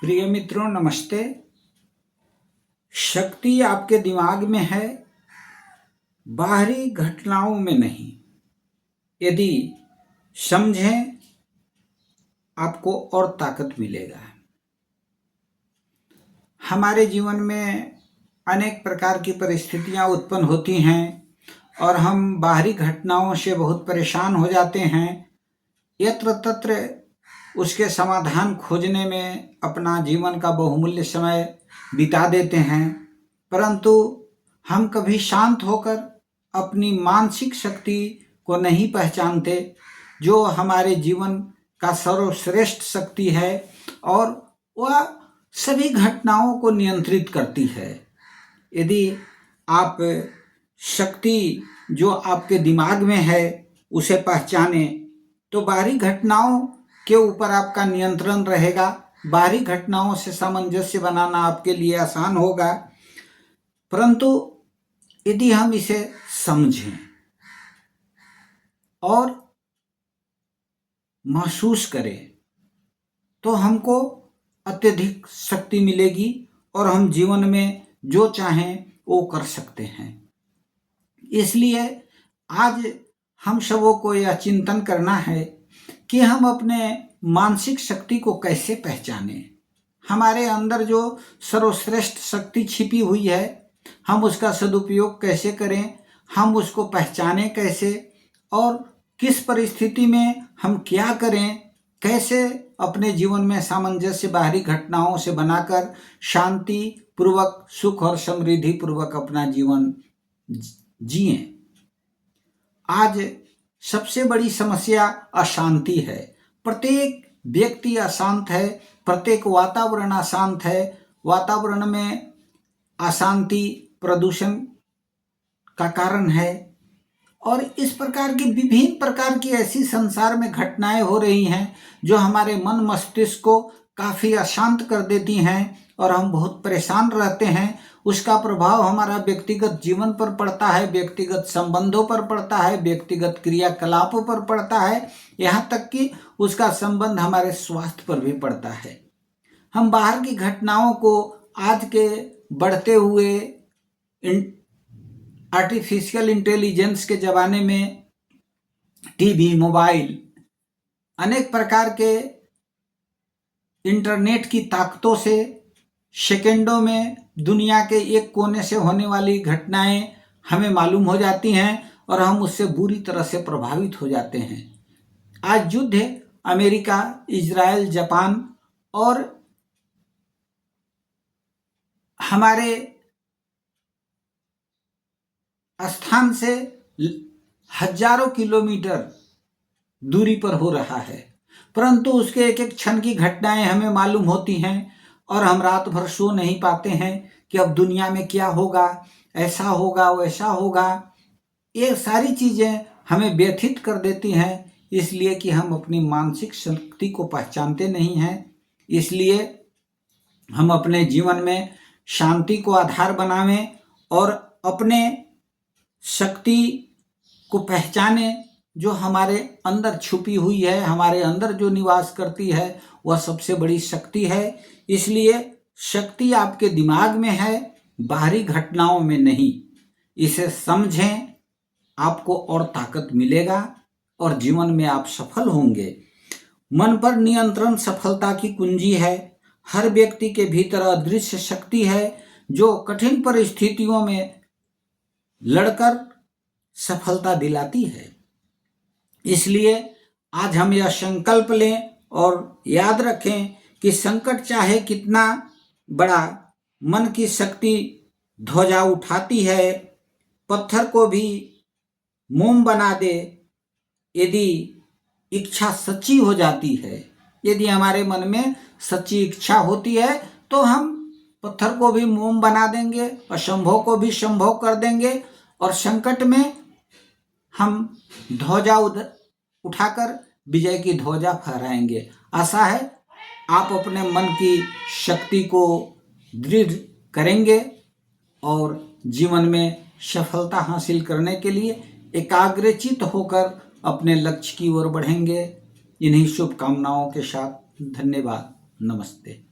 प्रिय मित्रों, नमस्ते। शक्ति आपके दिमाग में है, बाहरी घटनाओं में नहीं। यदि समझें, आपको और ताकत मिलेगा। हमारे जीवन में अनेक प्रकार की परिस्थितियां उत्पन्न होती हैं और हम बाहरी घटनाओं से बहुत परेशान हो जाते हैं। यत्र तत्र उसके समाधान खोजने में अपना जीवन का बहुमूल्य समय बिता देते हैं, परंतु हम कभी शांत होकर अपनी मानसिक शक्ति को नहीं पहचानते, जो हमारे जीवन का सर्वश्रेष्ठ शक्ति है और वह सभी घटनाओं को नियंत्रित करती है। यदि आप शक्ति जो आपके दिमाग में है उसे पहचाने तो बाहरी घटनाओं के ऊपर आपका नियंत्रण रहेगा। बाहरी घटनाओं से सामंजस्य बनाना आपके लिए आसान होगा। परंतु यदि हम इसे समझें और महसूस करें तो हमको अत्यधिक शक्ति मिलेगी और हम जीवन में जो चाहें वो कर सकते हैं। इसलिए आज हम सबों को यह चिंतन करना है कि हम अपने मानसिक शक्ति को कैसे पहचानें। हमारे अंदर जो सर्वश्रेष्ठ शक्ति छिपी हुई है, हम उसका सदुपयोग कैसे करें, हम उसको पहचानें कैसे और किस परिस्थिति में हम क्या करें, कैसे अपने जीवन में सामंजस्य बाहरी घटनाओं से बनाकर शांति पूर्वक, सुख और समृद्धि पूर्वक अपना जीवन जिएं। आज सबसे बड़ी समस्या अशांति है। प्रत्येक व्यक्ति अशांत है, प्रत्येक वातावरण अशांत है। वातावरण में अशांति प्रदूषण का कारण है और इस प्रकार की विभिन्न प्रकार की ऐसी संसार में घटनाएं हो रही हैं जो हमारे मन मस्तिष्क को काफ़ी अशांत कर देती हैं और हम बहुत परेशान रहते हैं। उसका प्रभाव हमारा व्यक्तिगत जीवन पर पड़ता है, व्यक्तिगत संबंधों पर पड़ता है, व्यक्तिगत क्रियाकलापों पर पड़ता है, यहाँ तक कि उसका संबंध हमारे स्वास्थ्य पर भी पड़ता है। हम बाहर की घटनाओं को आज के बढ़ते हुए आर्टिफिशियल इंटेलिजेंस के ज़माने में टीवी, मोबाइल, अनेक प्रकार के इंटरनेट की ताकतों से सेकेंडों में दुनिया के एक कोने से होने वाली घटनाएं हमें मालूम हो जाती हैं और हम उससे बुरी तरह से प्रभावित हो जाते हैं। आज युद्ध है, अमेरिका, इजराइल, जापान और हमारे स्थान से हजारों किलोमीटर दूरी पर हो रहा है, परंतु उसके एक एक क्षण की घटनाएं हमें मालूम होती हैं और हम रात भर सो नहीं पाते हैं कि अब दुनिया में क्या होगा, ऐसा होगा, वैसा होगा। ये सारी चीज़ें हमें व्यथित कर देती हैं, इसलिए कि हम अपनी मानसिक शक्ति को पहचानते नहीं हैं। इसलिए हम अपने जीवन में शांति को आधार बनावें और अपने शक्ति को पहचाने जो हमारे अंदर छुपी हुई है, हमारे अंदर जो निवास करती है, वह सबसे बड़ी शक्ति है। इसलिए शक्ति आपके दिमाग में है, बाहरी घटनाओं में नहीं। इसे समझें, आपको और ताकत मिलेगा और जीवन में आप सफल होंगे। मन पर नियंत्रण सफलता की कुंजी है। हर व्यक्ति के भीतर अदृश्य शक्ति है जो कठिन परिस्थितियों में लड़कर सफलता दिलाती है। इसलिए आज हम यह संकल्प लें और याद रखें कि संकट चाहे कितना बड़ा, मन की शक्ति ध्वजा उठाती है, पत्थर को भी मोम बना दे यदि इच्छा सच्ची हो जाती है। यदि हमारे मन में सच्ची इच्छा होती है तो हम पत्थर को भी मोम बना देंगे, असंभव को भी संभव कर देंगे और संकट में हम ध्वजा उठाकर विजय की ध्वजा फहराएंगे। आशा है आप अपने मन की शक्ति को दृढ़ करेंगे और जीवन में सफलता हासिल करने के लिए एकाग्रचित होकर अपने लक्ष्य की ओर बढ़ेंगे। इन्हीं शुभकामनाओं के साथ धन्यवाद। नमस्ते।